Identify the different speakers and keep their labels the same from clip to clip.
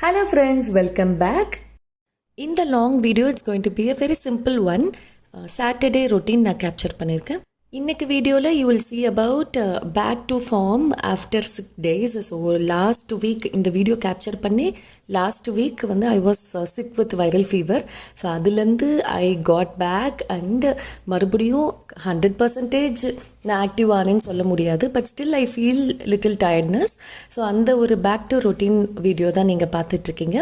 Speaker 1: Hello friends, welcome back. In the long video, it's going to be a very simple one. Saturday routine நான் capture பண்ணியிருக்கேன். இன்னைக்கு வீடியோவில் you will see about back to form after 6 days. So last week இந்த video capture பண்ணி last week வந்து I was sick with viral fever. So அதுலேருந்து I got back and மறுபடியும் 100% நான் ஆக்டிவ் ஆனேன்னு சொல்ல முடியாது, but still I feel little tiredness. So அந்த ஒரு பேக் டு ரொட்டீன் வீடியோ தான் நீங்கள் பார்த்துட்ருக்கீங்க.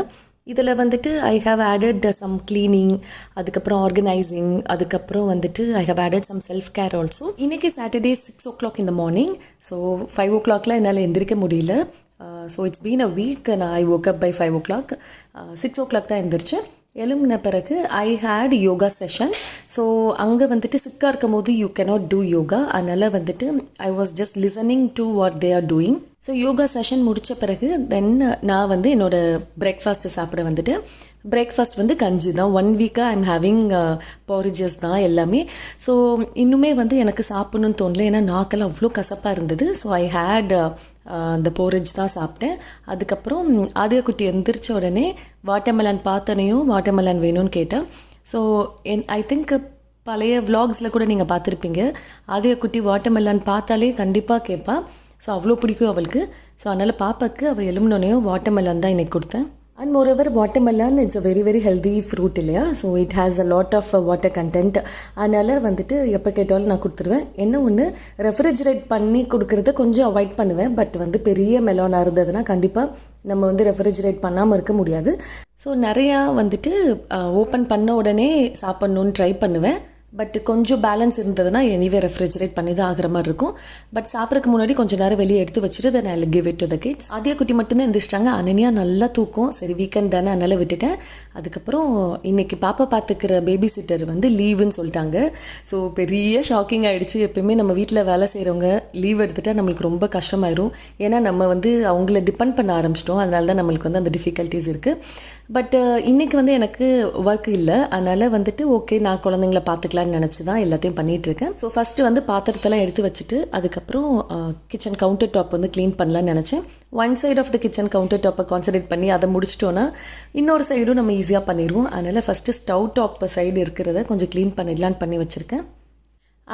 Speaker 1: இதில் வந்துட்டு I have added some cleaning, அதுக்கப்புறம் ஆர்கனைசிங், அதுக்கப்புறம் வந்துட்டு I have added some self care also. இன்றைக்கி Saturday 6 o'clock in the morning. So 5 o'clock என்னால் எந்திரிக்க முடியல. So it's been a week. நான் I woke up by 5 o'clock. 6 o'clock தான் எந்திரிச்சேன். எழும்பின பிறகு ஐ ஹேட் யோகா செஷன். ஸோ அங்கே வந்துட்டு சிக்காக இருக்கும் போது யூ கேனாட் டூ யோகா, அதனால் வந்துட்டு I was just listening to what they are doing. So yoga session முடித்த பிறகு தென் நான் வந்து என்னோடய பிரேக்ஃபாஸ்ட்டு சாப்பிட வந்துட்டு, பிரேக்ஃபாஸ்ட் வந்து கஞ்சி தான். 1 வீக்காக ஐம் ஹேவிங் பாரிஜஸ் தான் எல்லாமே. ஸோ இன்னுமே வந்து எனக்கு சாப்பிட்ணுன்னு தோணல, ஏன்னா நாக்கெல்லாம் அவ்வளோ கசப்பாக இருந்தது. ஸோ ஐ ஹேட் அந்த போரேஜ் தான் சாப்பிட்டேன். அதுக்கப்புறம் ஆதியா குட்டி எந்திரிச்ச உடனே வாட்டர்மெலன் பார்த்தனையும் வாட்டர்மெலன் வேணும்னு கேட்டேன். ஸோ ஐ திங்க் பழைய விலாக்ஸில் கூட நீங்கள் பார்த்துருப்பீங்க, ஆதியா குட்டி வாட்டர்மெலன் பார்த்தாலே கண்டிப்பாக கேட்பா. ஸோ அவ்வளோ பிடிக்கும் அவளுக்கு. ஸோ அதனால் பாப்பாவுக்கு அவள் எழும்பினோனையும் வாட்டர்மெலன் தான் இன்றைக்கி கொடுத்தேன். And moreover watermelon it's a very very healthy fruit இல்லையா. So it has a lot of water content. அதனால் வந்துட்டு எப்போ கேட்டாலும் நான் கொடுத்துருவேன். என்ன ஒன்று, ரெஃப்ரிஜரேட் பண்ணி கொடுக்குறத கொஞ்சம் அவாய்ட் பண்ணுவேன். பட் வந்து பெரிய மெலானாக இருந்ததுன்னா கண்டிப்பாக நம்ம வந்து ரெஃப்ரிஜரேட் பண்ணாமல் இருக்க முடியாது. ஸோ நிறையா வந்துட்டு ஓப்பன் பண்ண உடனே சாப்பிட்ணுன்னு ட்ரை பண்ணுவேன். பட் கொஞ்சம் பேலன்ஸ் இருந்ததுன்னா எனிவே ரெஃப்ரிஜரேட் பண்ணி தான் ஆகிற மாதிரி இருக்கும். பட் சாப்பிட்றதுக்கு முன்னாடி கொஞ்சம் நேரம் வெளியே எடுத்து வச்சுட்டு then I give it to the kids. Aadhiya குட்டி மட்டும்தான் எந்திரிச்சிட்டாங்க. அனன்யா நல்லா தூக்கம். சரி வீக்கெண்ட் தானே, அதனால் விட்டுட்டேன். அதுக்கப்புறம் இன்றைக்கி பாப்பா பார்த்துக்கிற பேபி சிட்டர் வந்து லீவுன்னு சொல்லிட்டாங்க. ஸோ பெரிய ஷாக்கிங் ஆகிடுச்சு. எப்பயுமே நம்ம வீட்டில் வேலை செய்கிறவங்க லீவ் எடுத்துகிட்டா நம்மளுக்கு ரொம்ப கஷ்டமாயிரும். ஏன்னா நம்ம வந்து அவங்கள டிபெண்ட் பண்ண ஆரம்பிச்சிட்டோம். அதனால தான் நம்மளுக்கு வந்து அந்த டிஃபிகல்ட்டிஸ் இருக்குது. பட் இன்றைக்கி வந்து எனக்கு ஒர்க் இல்லை, அதனால் வந்துட்டு ஓகே நான் குழந்தைங்கள பார்த்துக்கலான்னு நினச்சி தான் எல்லாத்தையும் பண்ணிகிட்ருக்கேன். ஸோ ஃபஸ்ட்டு வந்து பாத்திரத்தெல்லாம் எடுத்து வச்சுட்டு அதுக்கப்புறம் கிச்சன் கவுண்டர் டாப் வந்து க்ளீன் பண்ணலான்னு நினச்சேன். One side of the kitchen counter டாப்பை கான்சன்ட்ரேட் பண்ணி அதை முடிச்சிட்டோன்னா இன்னொரு சைடும் நம்ம ஈஸியாக பண்ணிடுவோம். அதனால் ஃபஸ்ட்டு ஸ்டவ் டாப் சைடு இருக்கிறத கொஞ்சம் க்ளீன் பண்ணிடலான்னு பண்ணி வச்சுருக்கேன்.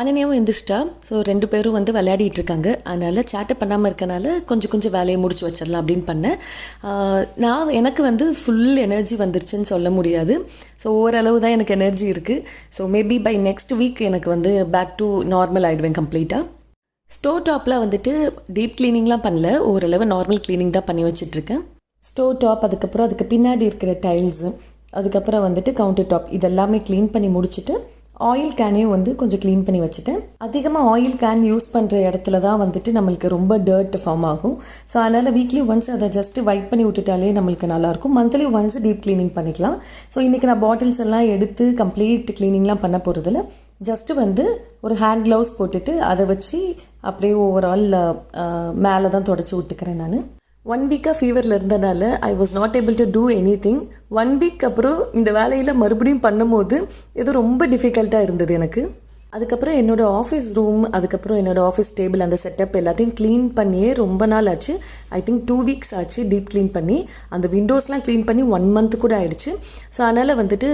Speaker 1: அனன்யாவும் எந்திரிச்சிட்டா. ஸோ 2 பேரும் வந்து விளையாடிட்டு இருக்காங்க. அதனால் சேட்டை பண்ணாமல் இருக்கனால கொஞ்சம் வேலையை முடிச்சு வச்சிடலாம் அப்படின்னு பண்ணேன். எனக்கு வந்து ஃபுல் எனர்ஜி வந்துருச்சுன்னு சொல்ல முடியாது. ஸோ ஓரளவு தான் எனக்கு எனர்ஜி இருக்குது. So maybe by next week எனக்கு வந்து பேக் டு நார்மல் ஆகிடுவேன் கம்ப்ளீட்டாக. ஸ்டோவ் டாப்பில் வந்துட்டு டீப் க்ளீனிங்லாம் பண்ணல, ஓரளவு நார்மல் க்ளீனிங் தான் பண்ணி வச்சிட்ருக்கேன். ஸ்டோவ் டாப், அதுக்கப்புறம் அதுக்கு பின்னாடி இருக்கிற டைல்ஸு, அதுக்கப்புறம் வந்துட்டு கவுண்டர் டாப் இதெல்லாமே க்ளீன் பண்ணி முடிச்சுட்டு ஆயில் கேனையும் வந்து கொஞ்சம் க்ளீன் பண்ணி வச்சுட்டேன். அதிகமாக ஆயில் கேன் யூஸ் பண்ணுற இடத்துல தான் வந்துட்டு நம்மளுக்கு ரொம்ப டர்ட் ஃபார்ம் ஆகும். ஸோ அதனால் வீக்லி ஒன்ஸ் அதை ஜஸ்ட்டு வைப் பண்ணி விட்டுட்டாலே நம்மளுக்கு நல்லாயிருக்கும். மந்த்லி ஒன்ஸ் டீப் க்ளீனிங் பண்ணிக்கலாம். ஸோ இன்றைக்கி நான் பாட்டில்ஸ் எல்லாம் எடுத்து கம்ப்ளீட் க்ளீனிங்லாம் பண்ண போகிறதில்ல. ஜஸ்ட்டு வந்து ஒரு ஹேண்ட் க்ளவுஸ் போட்டுட்டு அதை வச்சு அப்படியே ஓவரால் மேலே தான் தொடச்சி விட்டுக்கிறேன். நான் 1 வீக்காக ஃபீவரில் இருந்தனால I was not able to do anything. 1 week அப்புறம் இந்த வேலையில் மறுபடியும் பண்ணும்போது இது ரொம்ப டிஃபிகல்ட்டாக இருந்தது எனக்கு. அதுக்கப்புறம் என்னோடய ஆஃபீஸ் ரூம், அதுக்கப்புறம் என்னோடய ஆஃபீஸ் டேபிள், அந்த செட்டப் எல்லாத்தையும் க்ளீன் பண்ணியே ரொம்ப நாள் ஆச்சு. ஐ திங்க் 2 வீக்ஸ் ஆச்சு டீப் க்ளீன் பண்ணி. அந்த விண்டோஸ்லாம் க்ளீன் பண்ணி 1 month கூட ஆகிடுச்சு. ஸோ அதனால் வந்துட்டு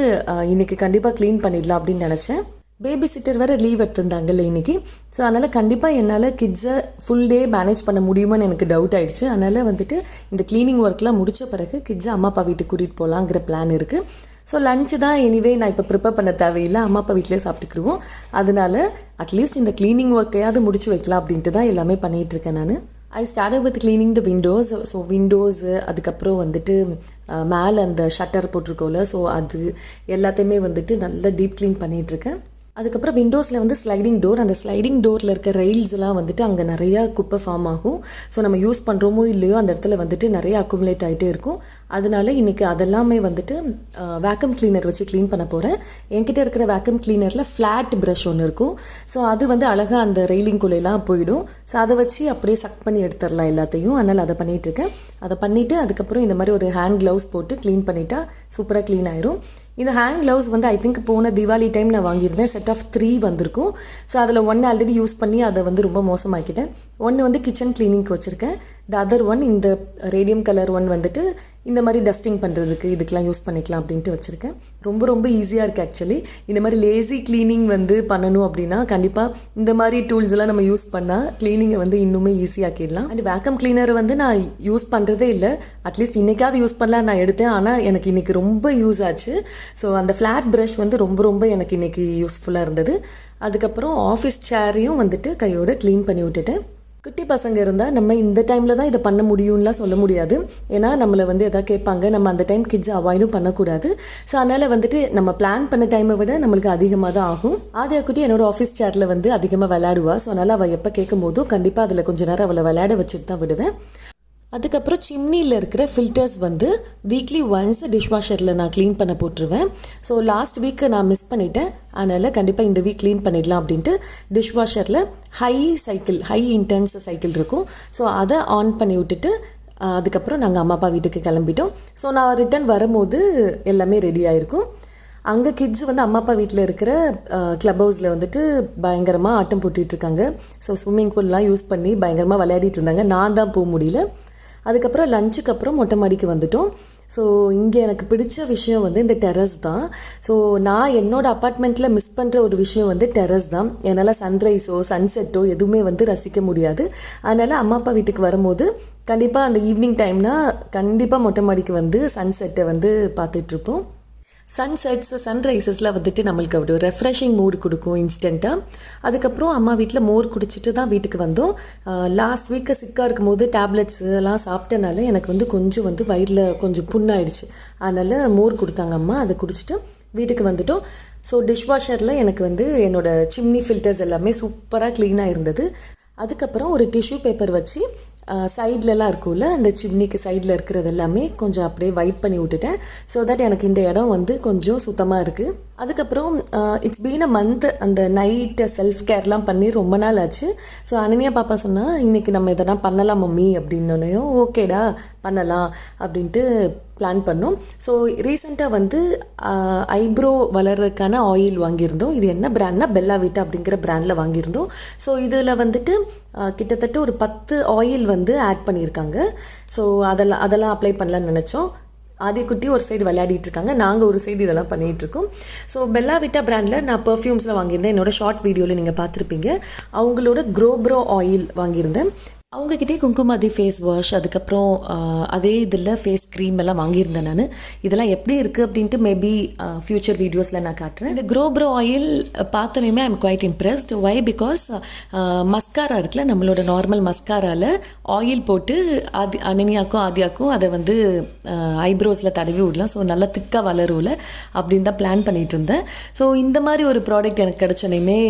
Speaker 1: இன்றைக்கி கண்டிப்பாக க்ளீன் பண்ணிடலாம் அப்படின்னு நினச்சேன். பேபி சிட்டர் வேறு லீவ் எடுத்திருந்தாங்கல்ல இன்றைக்கி. ஸோ அதனால் கண்டிப்பாக என்னால் கிட்ஸை ஃபுல் டே மேனேஜ் பண்ண முடியுமான்னு எனக்கு டவுட் ஆகிடுச்சு. அதனால் வந்துட்டு இந்த க்ளீனிங் ஒர்க்லாம் முடித்த பிறகு கிட்ஸை அம்மா அப்பா வீட்டுக்கு கூட்டிகிட்டு போகலாங்கிற பிளான் இருக்குது. ஸோ லஞ்சு தான் எனிவே நான் இப்போ ப்ரிப்பேர் பண்ண தேவையில்லை, அம்மா அப்பா வீட்டிலே சாப்பிட்டுக்குருவோம். அதனால் அட்லீஸ்ட் இந்த க்ளீனிங் ஒர்க்கையாவது முடிச்சு வைக்கலாம் அப்படின்ட்டு தான் எல்லாமே பண்ணிகிட்ருக்கேன் நான். I start with cleaning the Windows. So windows, அதுக்கப்புறம் வந்துட்டு மேலே அந்த ஷட்டர் போட்டிருக்கோம்ல, ஸோ அது எல்லாத்தையுமே வந்துட்டு நல்லா டீப் க்ளீன் பண்ணிகிட்ருக்கேன். அதுக்கப்புறம் விண்டோஸில் வந்து ஸ்லைடிங் டோர், அந்த ஸ்லைடிங் டோரில் இருக்க ரெயில்ஸ்லாம் வந்துட்டு அங்கே நிறையா குப்பை ஃபார்ம் ஆகும். ஸோ நம்ம யூஸ் பண்ணுறோமோ இல்லையோ அந்த இடத்துல வந்துட்டு நிறைய அக்குமுலேட் ஆகிட்டே இருக்கும். அதனால இன்றைக்கி அதெல்லாமே வந்துட்டு வேக்கம் கிளீனர் வச்சு க்ளீன் பண்ண போகிறேன். என்கிட்ட இருக்கிற வேக்கம் கிளீனரில் ஃப்ளாட் ப்ரஷ் ஒன்று இருக்கும். ஸோ அது வந்து அழகாக அந்த ரெயிலிங்குள்ளெல்லாம் போயிடும். ஸோ அதை வச்சு அப்படியே சக் பண்ணி எடுத்துடலாம் எல்லாத்தையும். அதனால் அதை பண்ணிகிட்ருக்கேன். அதை பண்ணிவிட்டு அதுக்கப்புறம் இந்த மாதிரி ஒரு ஹேண்ட் க்ளவுஸ் போட்டு க்ளீன் பண்ணிட்டா சூப்பராக க்ளீன் ஆயிரும். இந்த ஹேண்ட் க்ளவுஸ் வந்து ஐ திங்க் போன தீபாவளி டைம் நான் வாங்கியிருந்தேன். செட் ஆஃப் 3 வந்திருக்கும். ஸோ அதில் 1 ஆல்ரெடி யூஸ் பண்ணி அதை வந்து ரொம்ப மோசமாக்கிட்டேன். 1 வந்து கிச்சன் க்ளீனிங்க்கு வச்சுருக்கேன். த அதர் ஒன் இந்த ரேடியம் கலர் ஒன் வந்துட்டு இந்த மாதிரி டஸ்டிங் பண்ணுறதுக்கு இதுக்கெலாம் யூஸ் பண்ணிக்கலாம் அப்படின்ட்டு வச்சுருக்கேன். ரொம்ப ரொம்ப ஈஸியாக இருக்குது ஆக்சுவலி. இந்த மாதிரி லேசி க்ளீனிங் வந்து பண்ணணும் அப்படின்னா கண்டிப்பாக இந்த மாதிரி டூல்ஸ்லாம் நம்ம யூஸ் பண்ணால் க்ளீனிங்கை வந்து இன்னுமே ஈஸியாக்கிடலாம். அண்ட் வேக்கம் கிளீனர் வந்து நான் யூஸ் பண்ணுறதே இல்லை. அட்லீஸ்ட் இன்றைக்காவது யூஸ் பண்ணலாம் நான் எடுத்தேன். ஆனால் எனக்கு இன்றைக்கி ரொம்ப யூஸ் ஆச்சு. ஸோ அந்த ஃப்ளாட் ப்ரஷ் வந்து ரொம்ப ரொம்ப எனக்கு இன்றைக்கி யூஸ்ஃபுல்லாக இருந்தது. அதுக்கப்புறம் ஆஃபீஸ் சேரையும் வந்துட்டு கையோடு க்ளீன் பண்ணி விட்டுட்டேன். குட்டி பசங்க இருந்தால் நம்ம இந்த டைமில் தான் இதை பண்ண முடியும்லாம் சொல்ல முடியாது. ஏன்னா நம்மளை வந்து எதாவது கேட்பாங்க, நம்ம அந்த டைம் கிட்ஸ் அவாய்டும் பண்ணக்கூடாது. ஸோ அதனால் வந்துட்டு நம்ம பிளான் பண்ண டைமை விட நம்மளுக்கு அதிகமாக தான் ஆகும். ஆதியா குட்டி என்னோடய ஆஃபீஸ் சேரில் வந்து அதிகமாக விளையாடுவா. ஸோ அதனால் அவள் எப்போ கேட்கும் போதும் கண்டிப்பாக அதில் கொஞ்சம் நேரம் அவளை விளையாட வச்சுட்டு தான் விடுவேன். அதுக்கப்புறம் சிம்னியில் இருக்கிற ஃபில்டர்ஸ் வந்து வீக்லி ஒன்ஸ் டிஷ்வாஷரில் நான் க்ளீன் பண்ண போட்டுருவேன். ஸோ லாஸ்ட் வீக்கு நான் மிஸ் பண்ணிட்டேன். அதனால் கண்டிப்பாக இந்த வீக் க்ளீன் பண்ணிடலாம் அப்படின்ட்டு டிஷ்வாஷரில் ஹை இன்டென்ஸ் சைக்கிள் இருக்கும். ஸோ அதை ஆன் பண்ணி விட்டுட்டு அதுக்கப்புறம் நாங்கள் அம்மா அப்பா வீட்டுக்கு கிளம்பிட்டோம். ஸோ நான் ரிட்டன் வரும்போது எல்லாமே ரெடி ஆகிருக்கும். அங்கே கிட்ஸ் வந்து அம்மா அப்பா வீட்டில் இருக்கிற க்ளப் ஹவுஸில் வந்துட்டு பயங்கரமாக ஆட்டம் போட்டுட்ருக்காங்க. ஸோ ஸ்விம்மிங் பூல்லாம் யூஸ் பண்ணி பயங்கரமாக விளையாடிட்டு இருந்தாங்க. நான் தான் போக முடியல. அதுக்கப்புறம் லஞ்சுக்கு அப்புறம் மொட்டை மாடிக்கு வந்துட்டோம். ஸோ இங்கே எனக்கு பிடிச்ச விஷயம் வந்து இந்த டெரஸ் தான். ஸோ நான் என்னோடய அப்பார்ட்மெண்ட்டில் மிஸ் பண்ணுற ஒரு விஷயம் வந்து டெரஸ் தான். என்னால் சன்ரைஸோ சன்செட்டோ எதுவுமே வந்து ரசிக்க முடியாது. அதனால் அம்மா அப்பா வீட்டுக்கு வரும்போது கண்டிப்பாக அந்த ஈவினிங் டைம்னால் கண்டிப்பாக மொட்டை மாடிக்கு வந்து சன்செட்டை வந்து பார்த்துட்ருப்போம். சன்செட்ஸ் சன்ரைசஸ்லாம் வந்துட்டு நம்மளுக்கு ஒரு ரெஃப்ரெஷிங் மூடு கொடுக்கும் இன்ஸ்டண்ட்டாக. அதுக்கப்புறம் அம்மா வீட்டில் மோர் குடிச்சிட்டு தான் வீட்டுக்கு வந்தோம். லாஸ்ட் வீக்கு சிக்காக இருக்கும் போது டேப்லெட்ஸ் எல்லாம் சாப்பிட்டனால எனக்கு வந்து கொஞ்சம் வந்து வயிறில் கொஞ்சம் புண்ணாயிடுச்சு. அதனால் மோர் கொடுத்தாங்க அம்மா, அதை குடிச்சிட்டு வீட்டுக்கு வந்துட்டோம். ஸோ டிஷ்வாஷரில் எனக்கு வந்து என்னோடய சிம்னி ஃபில்டர்ஸ் எல்லாமே சூப்பராக க்ளீனாக இருந்தது. அதுக்கப்புறம் ஒரு டிஷ்யூ பேப்பர் வச்சு சைட்லலாம் இருக்கும்ல, அந்த சிம்னிக்கு சைடில் இருக்கிறது எல்லாமே கொஞ்சம் அப்படியே வைப் பண்ணி விட்டுட்டேன். ஸோ தட் எனக்கு இந்த இடம் வந்து கொஞ்சம் சுத்தமாக இருக்குது. அதுக்கப்புறம் இட்ஸ் பீன் அ மந்த் அந்த நைட்டு செல்ஃப் கேர்லாம் பண்ணி ரொம்ப நாள் ஆச்சு. ஸோ அனன்யா பாப்பா சொன்னால் இன்றைக்கி நம்ம இதெல்லாம் பண்ணலாம் மம்மி அப்படின்னோனையும் ஓகேடா பண்ணலாம் அப்படின்ட்டு பிளான் பண்ணோம். ஸோ ரீசெண்டாக வந்து ஐப்ரோ வளர்கிறதுக்கான ஆயில் வாங்கியிருந்தோம். இது என்ன பிராண்ட்னா பெல்லா விட்டா அப்படிங்கிற பிராண்டில் வாங்கியிருந்தோம். ஸோ இதில் வந்துட்டு கிட்டத்தட்ட ஒரு 10 ஆயில் வந்து ஆட் பண்ணியிருக்காங்க. ஸோ அதெல்லாம் அப்ளை பண்ணலான்னு நினச்சோம். ஆதிக்குட்டி ஒரு சைடு விளையாடிட்டு இருக்காங்க, நாங்கள் ஒரு சைடு இதெல்லாம் பண்ணிகிட்ருக்கோம். ஸோ பெல்லா விட்டா பிராண்டில் நான் பர்ஃப்யூம்ஸில் வாங்கியிருந்தேன். என்னோடய ஷார்ட் வீடியோவில் நீங்கள் பார்த்துருப்பீங்க. அவங்களோட க்ரோப்ரோ ஆயில் வாங்கியிருந்தேன். அவங்கக்கிட்டே குங்குமாதி ஃபேஸ் வாஷ், அதுக்கப்புறம் அதே இதில் ஃபேஸ் க்ரீம் எல்லாம் வாங்கியிருந்தேன் நான். இதெல்லாம் எப்படி இருக்குது அப்படின்ட்டு மேபி ஃப்யூச்சர் வீடியோஸில் நான் காட்டுறேன். இந்த க்ரோப்ரோ ஆயில் பார்த்தோன்னே I am quite impressed. Why because mascara இருக்குல்ல, நம்மளோட நார்மல் மஸ்காராவில் ஆயில் போட்டு அனன்யாக்கும் ஆதியாக்கும் அதை வந்து ஐப்ரோஸில் தடவி விடலாம். ஸோ நல்லா திக்காக வளரும்ல அப்படின்னு தான் பிளான் பண்ணிகிட்டு இருந்தேன். ஸோ இந்த மாதிரி ஒரு ப்ராடக்ட் எனக்கு கிடச்சோனையுமே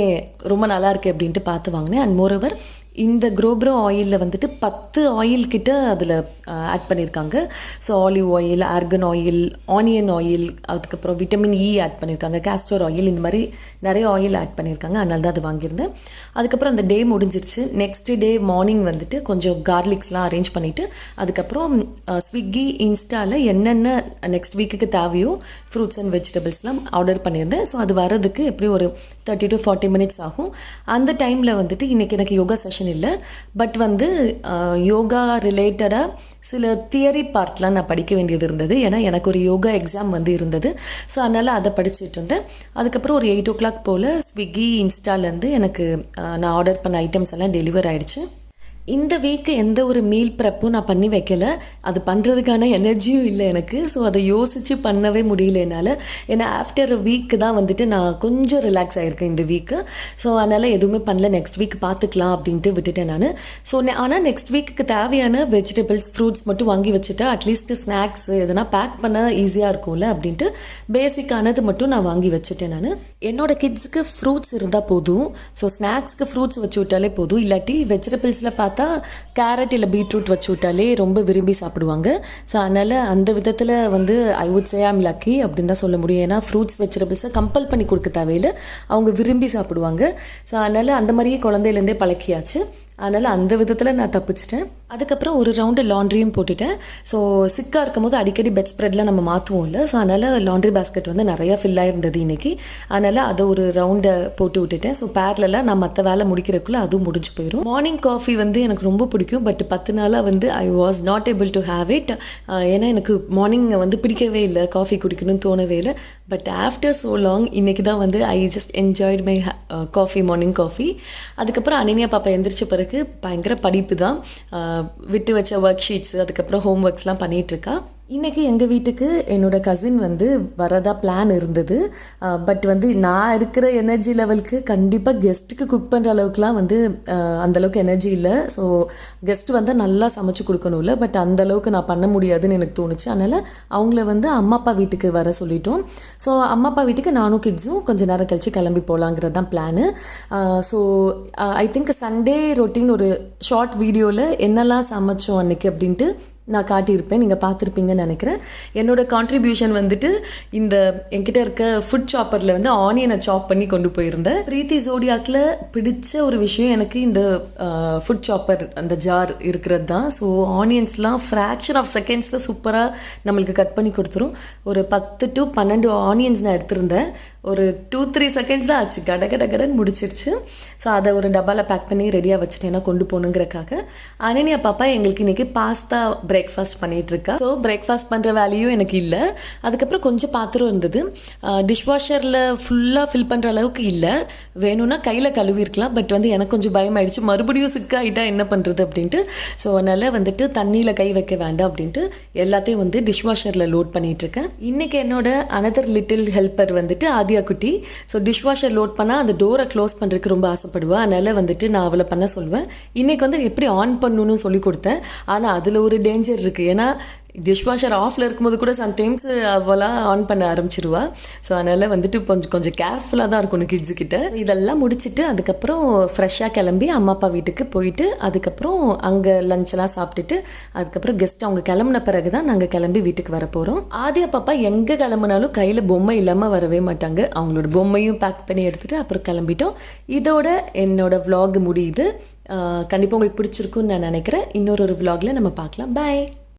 Speaker 1: ரொம்ப நல்லா இருக்குது அப்படின்ட்டு பார்த்து வாங்கினேன். அண்ட் மோரோவர் இந்த க்ரோப்ரோ ஆயிலில் வந்துட்டு 10 ஆயில் கிட்ட அதில் ஆட் பண்ணியிருக்காங்க. So olive oil, organ oil, onion oil, அதுக்கப்புறம் விட்டமின் இ ஆட் பண்ணியிருக்காங்க, கேஸ்டர் ஆயில், இந்த மாதிரி நிறைய ஆயில் ஆட் பண்ணியிருக்காங்க. அதனால தான் அது வாங்கியிருந்தேன். அதுக்கப்புறம் அந்த டே முடிஞ்சிருச்சு. நெக்ஸ்ட் டே மார்னிங் வந்துட்டு கொஞ்சம் கார்லிக்ஸ்லாம் அரேஞ்ச் பண்ணிவிட்டு அதுக்கப்புறம் ஸ்விக்கி இன்ஸ்டாவில் என்னென்ன நெக்ஸ்ட் வீக்குக்கு தேவையோ ஃப்ரூட்ஸ் அண்ட் வெஜிடபிள்ஸ்லாம் ஆர்டர் பண்ணியிருந்தேன். ஸோ அது வரதுக்கு எப்படியும் ஒரு 30 to 40 minutes ஆகும். அந்த டைமில் வந்துட்டு இன்றைக்கி எனக்கு யோகா செஷன் இல்லை, பட் வந்து யோகா ரிலேட்டடாக சில தியரி பார்ட்லாம் நான் படிக்க வேண்டியது இருந்தது. ஏன்னா எனக்கு ஒரு யோகா எக்ஸாம் வந்து இருந்தது. ஸோ அதனால் அதை படிச்சுட்டு இருந்தேன். அதுக்கப்புறம் ஒரு 8 o'clock போல் ஸ்விக்கி இன்ஸ்டாலேருந்து எனக்கு நான் ஆர்டர் பண்ண ஐட்டம்ஸ் எல்லாம் டெலிவர் ஆகிடுச்சு. இந்த வீக்கு எந்த ஒரு மீல் ப்ரெப்பும் நான் பண்ணி வைக்கலை. அது பண்ணுறதுக்கான எனர்ஜியும் இல்லை எனக்கு. ஸோ அதை யோசித்து பண்ணவே முடியல என்னால். ஏன்னா ஆஃப்டர் அ வீக்கு தான் வந்துட்டு நான் கொஞ்சம் ரிலாக்ஸ் ஆகிருக்கேன் இந்த வீக்கு. ஸோ அதனால் எதுவுமே பண்ணல. நெக்ஸ்ட் வீக் பார்த்துக்கலாம் அப்படின்ட்டு விட்டுட்டேன் நான். ஸோ ஆனால் நெக்ஸ்ட் வீக்குக்கு தேவையான வெஜிடபிள்ஸ் ஃப்ரூட்ஸ் மட்டும் வாங்கி வச்சுட்டா அட்லீஸ்ட் ஸ்நாக்ஸ் எதனா பேக் பண்ண ஈஸியாக இருக்கும்ல அப்படின்ட்டு பேசிக்கானது மட்டும் நான் வாங்கி வச்சுட்டேன் நான். என்னோடய கிட்ஸுக்கு ஃப்ரூட்ஸ் இருந்தால் போதும். ஸோ ஸ்நாக்ஸ்க்கு ஃப்ரூட்ஸ் வச்சு விட்டாலே போதும். இல்லாட்டி வெஜிடபிள்ஸில் பார்த்தா கேரட் இல்லை பீட்ரூட் வச்சு விட்டாலே ரொம்ப விரும்பி சாப்பிடுவாங்க. ஸோ அதனால் அந்த விதத்தில் வந்து I would say I'm lucky அப்படின்னு தான் சொல்ல முடியும். ஏன்னா ஃப்ரூட்ஸ் வெஜிடபிள்ஸை கம்பல் பண்ணி கொடுக்க தேவையில்லை, அவங்க விரும்பி சாப்பிடுவாங்க. ஸோ அதனால் அந்த மாதிரியே குழந்தையிலேருந்தே பழக்கியாச்சு. அதனால் அந்த விதத்தில் நான் தப்பிச்சிட்டேன். அதுக்கப்புறம் ஒரு ரவுண்டு லாண்ட்ரியும் போட்டுட்டேன். ஸோ சிக்காக இருக்கும் போது அடிக்கடி பெட் ஸ்ப்ரெட்லாம் நம்ம மாற்றுவோம்ல, ஸோ அதனால் லாண்ட்ரி பேஸ்கெட் வந்து நிறையா ஃபில் ஆயிருந்தது இன்றைக்கி. அதனால் அதை ஒரு ரவுண்டை போட்டு விட்டுட்டேன். ஸோ பேரலாக நான் மற்ற வேலை முடிக்கிறதுக்குள்ளே அதுவும் முடிஞ்சு போயிடும். மார்னிங் காஃபி வந்து எனக்கு ரொம்ப பிடிக்கும். பட் 10 நாளாக வந்து ஐ was not able to have it. ஏன்னா எனக்கு மார்னிங் வந்து பிடிக்கவே இல்லை, காஃபி குடிக்கணும்னு தோணவே இல்லை. பட் ஆஃப்டர் ஸோ லாங் இன்றைக்கி தான் வந்து I just enjoyed my coffee, morning coffee. அதுக்கப்புறம் அனன்யா பாப்பா எந்திரிச்ச பிறகு பயங்கர படிப்பு தான். விட்டு வச்ச ஒர்க் ஷீட்ஸு, அதுக்கப்புறம் ஹோம் ஒர்க்ஸ்லாம் பண்ணிகிட்ருக்கா. இன்றைக்கி எங்கள் வீட்டுக்கு என்னோடய கசின் வந்து வரதா பிளான் இருந்தது. பட் வந்து நான் இருக்கிற எனர்ஜி லெவலுக்கு கண்டிப்பாக கெஸ்ட்டுக்கு குக் பண்ணுற அளவுக்குலாம் வந்து அந்தளவுக்கு எனர்ஜி இல்லை. ஸோ கெஸ்ட் வந்து நல்லா சமைச்சு கொடுக்கணும்ல, பட் அந்தளவுக்கு நான் பண்ண முடியாதுன்னு எனக்கு தோணுச்சு. அதனால் அவங்கள வந்து அம்மா அப்பா வீட்டுக்கு வர சொல்லிட்டோம். ஸோ அம்மா அப்பா வீட்டுக்கு நானும் கிட்ஸும் கொஞ்சம் நேரம் கழித்து கிளம்பி போகலாங்கிறது தான் plan. So I think Sunday routine ஒரு ஷார்ட் வீடியோவில் என்னெல்லாம் சமைச்சோம் அன்றைக்கி அப்படின்ட்டு நான் காட்டியிருப்பேன், நீங்கள் பார்த்துருப்பீங்கன்னு நினைக்கிறேன். என்னோடய கான்ட்ரிபியூஷன் வந்துட்டு இந்த என்கிட்ட இருக்க ஃபுட் சாப்பரில் வந்து ஆனியனை சாப் பண்ணி கொண்டு போயிருந்தேன். பிரீத்தி ஜோடியாக்கில் பிடிச்ச ஒரு விஷயம் எனக்கு இந்த ஃபுட் சாப்பர் அந்த ஜார் இருக்கிறது தான். ஸோ ஆனியன்ஸ்லாம் ஃப்ராக்ஷன் ஆஃப் செகண்ட்ஸில் சூப்பராக நம்மளுக்கு கட் பண்ணி கொடுத்துரும். ஒரு 10 to 12 ஆனியன்ஸ் நான் எடுத்திருந்தேன். ஒரு 2-3 செகண்ட்ஸ் தான் ஆச்சு, கடன்னு முடிச்சிருச்சு. ஸோ அதை ஒரு டப்பாவில் பேக் பண்ணி ரெடியாக வச்சுட்டேன்னா கொண்டு போகணுங்கிறக்காக. அனன்யா பாப்பா எங்களுக்கு இன்றைக்கி பாஸ்தா பிரேக்ஃபாஸ்ட் பண்ணிகிட்ருக்கா. ஸோ பிரேக்ஃபாஸ்ட் பண்ணுற வேலையும் எனக்கு இல்லை. அதுக்கப்புறம் கொஞ்சம் பாத்திரம் இருந்தது. டிஷ்வாஷரில் ஃபுல்லாக ஃபில் பண்ணுற அளவுக்கு இல்லை, வேணும்னா கையில் கழுவிருக்கலாம். பட் வந்து எனக்கு கொஞ்சம் பயமாயிடுச்சு, மறுபடியும் சிக்காயிட்டா என்ன பண்ணுறது அப்படின்ட்டு. ஸோ அதனால் வந்துட்டு தண்ணியில் கை வைக்க வேண்டாம் அப்படின்ட்டு எல்லாத்தையும் வந்து டிஷ்வாஷரில் லோட் பண்ணிகிட்ருக்கேன். இன்றைக்கி என்னோட அனதர் லிட்டில் ஹெல்ப்பர் வந்துட்டு ஆதியா குட்டி. ஸோ டிஷ்வாஷர் லோட் பண்ணால் அந்த டோரை க்ளோஸ் பண்ணுறதுக்கு ரொம்ப ஆசைப்படுவேன். அதனால் வந்துட்டு நான் அவளை பண்ண சொல்வேன். இன்றைக்கி வந்து எப்படி ஆன் பண்ணணும்னு சொல்லி கொடுத்தேன். ஆனால் அதில் ஒரு டேஞ்சர் இருக்குது. ஏன்னா டிஷ்வாஷர் ஆஃபில் இருக்கும்போது கூட சம்டைம்ஸ் அவளாம் ஆன் பண்ண ஆரம்பிச்சிருவா. ஸோ அதனால் வந்துட்டு கொஞ்சம் கேர்ஃபுல்லாக தான் இருக்கணும் கிட்ஸுக்கிட்ட. இதெல்லாம் முடிச்சுட்டு அதுக்கப்புறம் ஃப்ரெஷ்ஷாக கிளம்பி அம்மா அப்பா வீட்டுக்கு போயிட்டு அதுக்கப்புறம் அங்கே லஞ்செல்லாம் சாப்பிட்டுட்டு அதுக்கப்புறம் கெஸ்ட் அவங்க கிளம்புன பிறகு தான் நாங்கள் கிளம்பி வீட்டுக்கு வர போகிறோம். ஆதியா பாப்பா எங்கே கிளம்புனாலும் கையில் பொம்மை இல்லாமல் வரவே மாட்டாங்க. அவங்களோட பொம்மையும் பேக் பண்ணி எடுத்துகிட்டு அப்புறம் கிளம்பிட்டோம். இதோட என்னோடய vlog முடியுது. கண்டிப்பாக உங்களுக்கு பிடிச்சிருக்குன்னு நான் நினைக்கிறேன். இன்னொரு vlogல நம்ம பார்க்கலாம். பாய்.